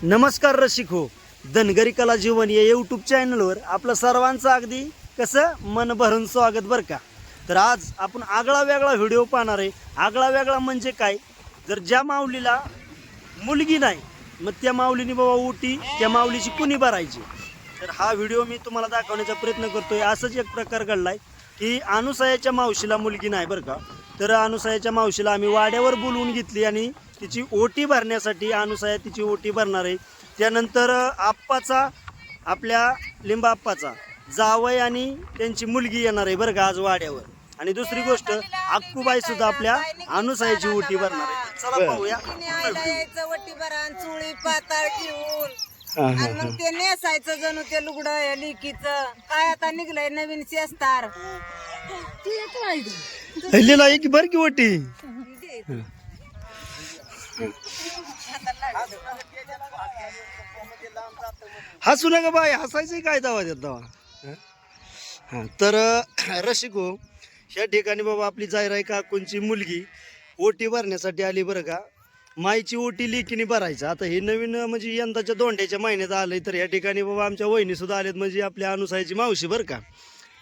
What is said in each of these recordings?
नमस्कार रसिक हो, धनगरी कला जीवन या यूट्यूब चॅनलवर आपलं सर्वांचं अगदी कसं मन भरून स्वागत बरं का. तर आज आपण आगळा वेगळा व्हिडिओ पाहणार आहे. आगळा वेगळा म्हणजे काय, जर ज्या माऊलीला मुलगी नाही मग त्या माऊलीने बाबा ओटी त्या माऊलीची कुणी भरायची, तर हा व्हिडिओ मी तुम्हाला दाखवण्याचा प्रयत्न करतोय. असंच एक प्रकार घडलाय की अनुसयाच्या मावशीला मुलगी नाही बरं का. तर अनुसयाच्या मावशीला आम्ही वाड्यावर बोलवून घेतली आणि तिची ओटी भरण्यासाठी अनुसया तिची ओटी भरणार आहे. त्यानंतर आप्पाचा आपल्या लिंबा आप्पाचा जावई आणि त्यांची मुलगी येणार आहे बरं का आज वाड्यावर. आणि दुसरी गोष्ट अक्कूबाई सुद्धा आपल्या अनुसयाची ओटी भरणार आहे. चला पाहूया. वटी भरा चुळी पाताळ घेऊन आणि मग ते नेसायचं जणू ते लुगडं लिकीचं काय आता निघलंय नवीन शेस्तार लिहिला आहे की बरं की ओटी. हसू नका बाई, हसायचं काय दावा देत दावा. हां तर रसिको, ह्या ठिकाणी बाबा आपली जायराई काकूंची मुलगी ओटी भरण्यासाठी आली बरं का. माईची ओटी लेकीने भरायचं. आता हे नवीन म्हणजे यंदाच्या दोंड्याच्या महिन्यात आलंय. तर या ठिकाणी बाबा आमच्या वहिनी सुद्धा आलेत, म्हणजे आपल्या अनुसायाची मावशी बरं का.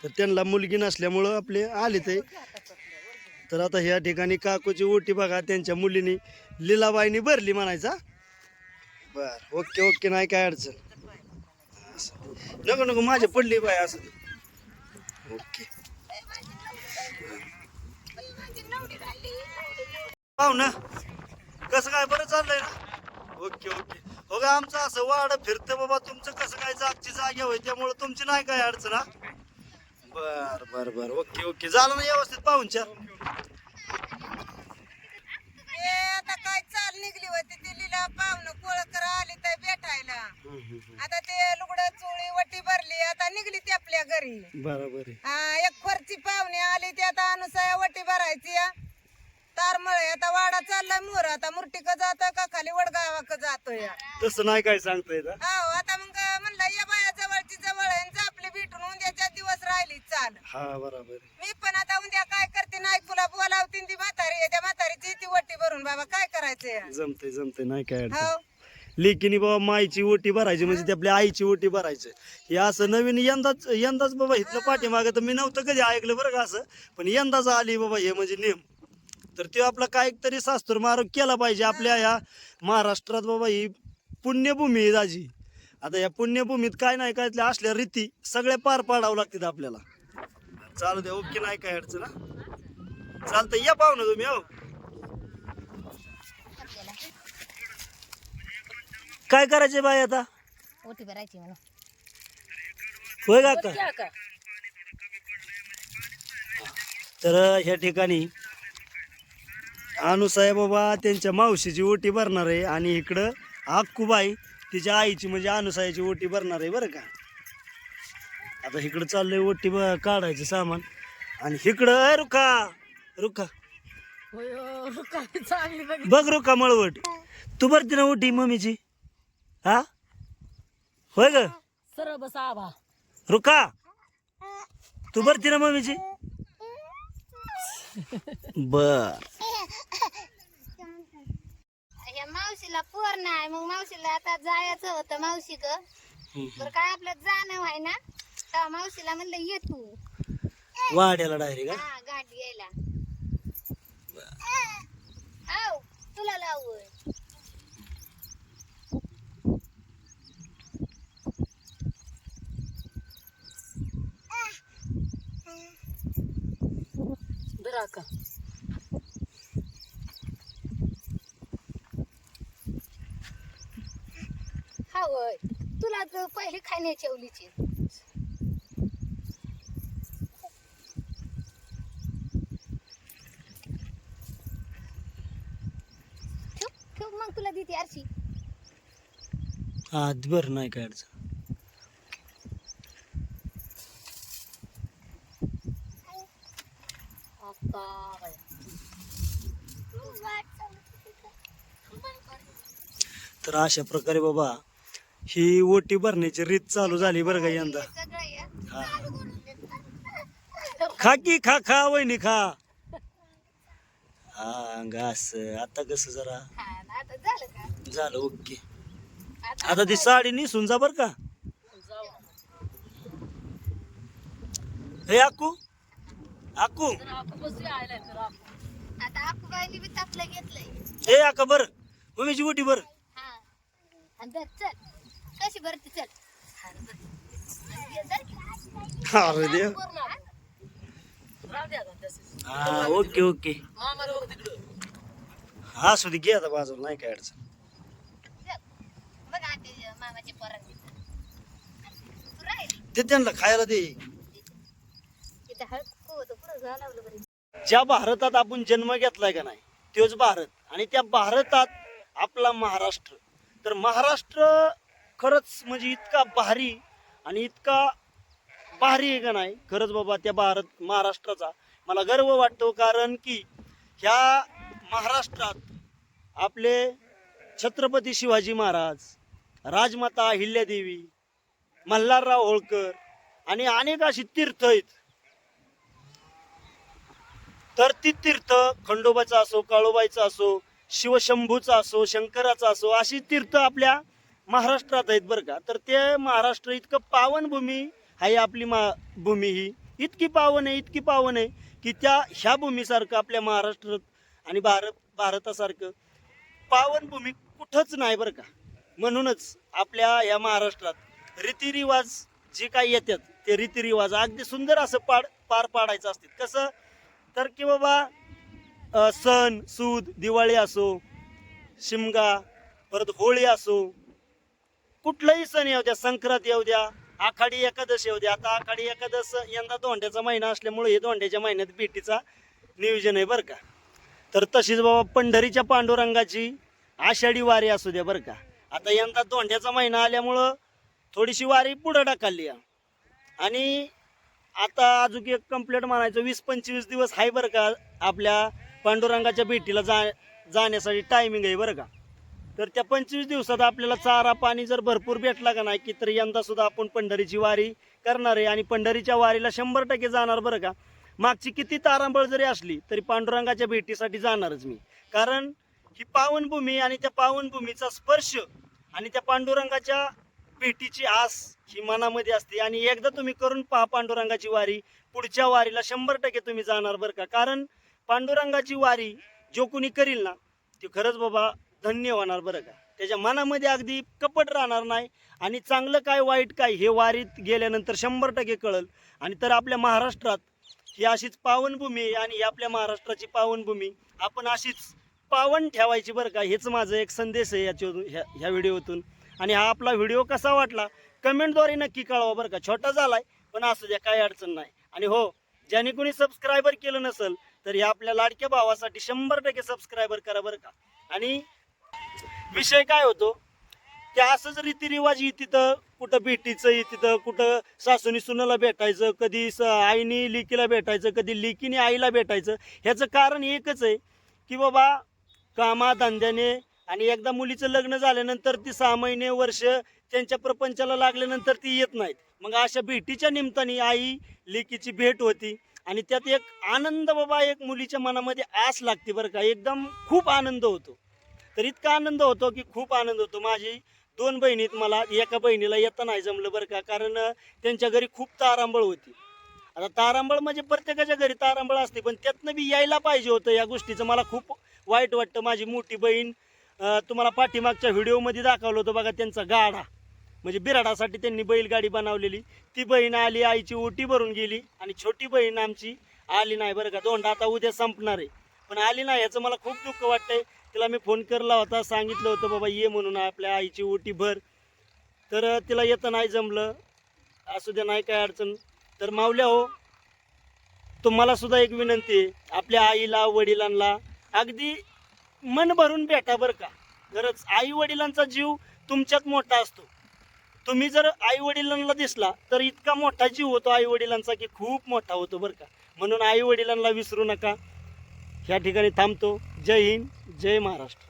तर त्यांना मुलगी नसल्यामुळं आपले आले ते. तर आता ह्या ठिकाणी काकूची ओटी बघा त्यांच्या मुलीनी लीलाबाईनी भरली म्हणायचा. बर ओके ओके, नाही काय अडचण. नको नको माझे पडली बाय असं. ओके पाहू ना कसं काय बरं चाललंय ना. ओके ओके हो का. आमचं असं वाड फिरतं बाबा, तुमचं कसं काय जागची जागा होय त्यामुळे तुमची नाही काय अडचण. हा बर बर बर ओके ओके झालं ना व्यवस्थित पाहूनच्या. आता काय चाल निघली होती ती लिला पाहुणं कोळकर आली तर भेटायला. आता ते लुगडं चोळी वटी भरली आता निघली ती आपल्या घरी. बरोबर एक फरची पाहुणे आली ती आता अनुसया वटी भरायची तारमळे. आता वाडा चाललाय मोर, आता मुर्टीक जातोय का खाली वडगावाक जातोय. तसं नाही काय सांगता येत. हो आता मग म्हणलं या बाया जवळची जवळ आहे आपली भेटून उद्याच्या दिवस राहिली चाल. हा बरोबर. मी पण आता उद्या काय करते नाही तुला बोलावती ती म्हातारी, त्या म्हातारीची ती वटी भरून बाबा काय करायचंय. जमते जमते नाही काय अडचण. हो लेकीनी बाबा माईची ओटी भरायची म्हणजे ते आपल्या आईची ओटी भरायचं. हे असं नवीन यंदाच बाबा इथलं पाठीमागं तर मी नव्हतं कधी ऐकलं बरं का असं, पण यंदाच आली बाबा हे म्हणजे नेम. तर ते आपला काहीतरी शास्त्र मार्ग केला पाहिजे आपल्या ह्या महाराष्ट्रात बाबा. ही पुण्यभूमी आहे दाजी. आता या पुण्यभूमीत काय नाही काय असल्या रीती सगळ्या पार पाडावं लागतात आपल्याला. चालू द्या ओके, नाही काय अडचण. चालतं या पाहू ना तुम्ही. हो काय करायचे बाई आता ओटी भरायची म्हणून. होय का. तर ह्या ठिकाणी अनुसाया बाबा त्यांच्या मावशीची ओटी भरणार आहे आणि इकडं अक्कूबाई तिच्या आईची म्हणजे अनुसायाची ओटी भरणार आहे बरं का. आता इकडं चाललंय ओटी काढायचं सामान आणि इकडं रुखा रुखा बघ रुखा मळवट. तू भरती ना ओटी मम्मीची. हा होय ग सरळ बस आबा. रुखा तू भरती ना मम्मीची. बर मावशीला पोर नाही मग मावशीला आता जायचं होतं मावशी ग. तर काय आपलं जाणं व्हाय ना तर मावशीला म्हणलं ये तू वाड्याला डायरेक्ट. हा गाडी यायला. आव तुला लावू धरा का. हा होय तुला तर पहिले खाण्याची ठेवलीची. ठेव मग तुला देते आरशी. हा बर नाही काय अडचण. तर अशा प्रकारे बाबा ही ओटी भरण्याची रीत चालू झाली बरं का यंदा. खा की खा खा वहिनी खा. हा घास आता कसं जरा आता झालं का? झालं ओके. आता ती साडी नेसून जा बर का. हे आकू आकू आता आकुबाईने बी तापलं घेतलंय. हे आका बर मम्मीची बोटी बर. हा आणि धर, चल कशी भरती चल. हा, धर. आणि धर की. अरे देव. हा ओके ओके. हा असू दे घे आता बाजूला नाही काय अडचण. चल. बघ आते मामाचे पोरांनी तू राहिली ते त्यांना खायला दे. तिथं हळद होतं पुढं झालं बरं. ज्या भारतात आपण जन्म घेतलाय का नाही तोच भारत आणि त्या भारतात आपला महाराष्ट्र. तर महाराष्ट्र खरंच म्हणजे इतका भारी आणि इतका भारी आहे का नाही खरंच बाबा. त्या महाराष्ट्राचा मला गर्व वाटतो कारण की ह्या महाराष्ट्रात आपले छत्रपती शिवाजी महाराज, राजमाता अहिल्यादेवी, मल्हारराव होळकर आणि अनेक अशी तीर्थ आहेत. तर ती तीर्थ खंडोबाचा असो, काळोबाईचा असो, शिवशंभूचा असो, शंकराचा असो, अशी तीर्थ आपल्या महाराष्ट्रात आहेत बरं का. तर ते महाराष्ट्र इतकं पावनभूमी आहे आपली भूमी ही इतकी पावन आहे की ह्या भूमीसारखं आपल्या महाराष्ट्रात आणि भारतासारखं पावनभूमी कुठंच नाही बरं का. म्हणूनच आपल्या या महाराष्ट्रात रीतिरिवाज जे काही येतात ते रीतिरिवाज अगदी सुंदर असं पार पाडायचं असतात. कसं तर की बाबा सण सूद दिवाळी असो, शिमगा, परत होळी असो, कुठलाही सण येऊ द्या, संक्रांत येऊ द्या, आखाडी एकादश येऊ द्या. आता आखाडी एकादश यंदा धोंड्याचा महिना असल्यामुळे हे धोंड्याच्या महिन्यात भेटीचा नियोजन आहे बरं का. तर तशीच बाबा पंढरीच्या पांडुरंगाची आषाढी वारी असू द्या बरं का. आता यंदा धोंड्याचा महिना आल्यामुळं थोडीशी वारी पुढं ढकलली आणि आता अजून एक कंप्लीट म्हणायचं 20-25 दिवस आहे बरं का आपल्या पांडुरंगाच्या भेटीला जाण्यासाठी टायमिंग आहे बरं का. तर त्या 25 दिवसात आपल्याला चारा पाणी जर भरपूर भेटला का नाही की तर यंदा सुद्धा आपण पंढरीची वारी करणार आहे आणि पंढरीच्या वारीला 100% जाणार बरं का. मागची किती तारांबळ जरी असली तरी पांडुरंगाच्या भेटीसाठी जाणारच मी. कारण ही पावनभूमी आणि त्या पावनभूमीचा स्पर्श आणि त्या पांडुरंगाच्या भेटीची आस ही मनामध्ये असते आणि एकदा तुम्ही करून पहा पांडुरंगाची वारी, पुढच्या वारीला 100% तुम्ही जाणार बरं का. कारण पांडुरंगाची वारी जो कोणी करील ना ते खरंच बाबा धन्य होणार बरं का. त्याच्या मनामध्ये अगदी कपट राहणार नाही आणि चांगलं काय वाईट काय हे वारीत गेल्यानंतर 100% कळल. आणि तर आपल्या महाराष्ट्रात ही अशीच पावनभूमी आहे आणि आपल्या महाराष्ट्राची पावनभूमी आपण अशीच पावन ठेवायची बरं का. हेच माझं एक संदेश आहे ह्या व्हिडिओतून. आणि हा आपला व्हिडिओ कसा वाटला कमेंटद्वारे नक्की कळवा बरं का. छोटा झालाय पण असू द्या, काही अडचण नाही. आणि हो, ज्याने कोणी सबस्क्रायबर केलं नसेल तर या आपल्या लाडक्या भावासाठी 100% सबस्क्रायबर करा बरं का. आणि विषय काय होतो की असंच रीतिरिवाज तिथं कुठं भेटीचं तिथं कुठं सासूनी सुनाला भेटायचं, कधी आईनी लिकीला भेटायचं, कधी लिकीने आईला भेटायचं. ह्याचं कारण एकच आहे की बाबा कामाधंद्याने आणि एकदा मुलीचं लग्न झाल्यानंतर ती 6 महिने वर्ष त्यांच्या प्रपंचाला लागल्यानंतर ती येत नाहीत. मग अशा भेटीच्या निमित्ताने आई लेकीची भेट होती आणि त्यात एक आनंद बाबा, एक मुलीच्या मनामध्ये आस लागते बरं का. एकदम खूप आनंद होतो. तर इतका आनंद होतो की खूप आनंद होतो. माझी 2 बहिणीत मला एका बहिणीला येता नाही जमलं बरं का. कारण त्यांच्या घरी खूप तारांबळ होती. आता तारांबळ म्हणजे प्रत्येकाच्या घरी तारांबळ असते पण त्यातनं बी यायला पाहिजे होतं. या गोष्टीचं मला खूप वाईट वाटतं. माझी मोठी बहीण तुम्हाला पाठीमागच्या व्हिडिओमध्ये दाखवलं होतं बघा, त्यांचा गाडा म्हणजे बिराडासाठी त्यांनी बैलगाडी बनवलेली. ती बहीण आली, आईची ओटी भरून गेली आणि छोटी बहीण आमची आली नाही बरं का. धोंडा आता उद्या संपणार आहे पण आली नाही. याचं मला खूप दुःख वाटतंय. तिला मी फोन करला होता, सांगितलं होतं बाबा ये म्हणून आपल्या आईची ओटी भर, तर तिला येतं नाही जमलं. असू द्या, नाही काय अडचण. तर माऊल्या हो, तुम्हाला सुद्धा एक विनंती आहे, आपल्या आईला वडिलांना अगदी मन भरून भेटा बरं का. खरंच आई वडिलांचा जीव तुमच्यात मोठा असतो. तुम्ही जर आई वडिलांना दिसला तर इतका मोठा जीव होतो आई वडिलांचा की खूप मोठा होतो बरं का. म्हणून आई वडिलांना विसरू नका. ह्या ठिकाणी थांबतो. जय हिंद, जय महाराष्ट्र.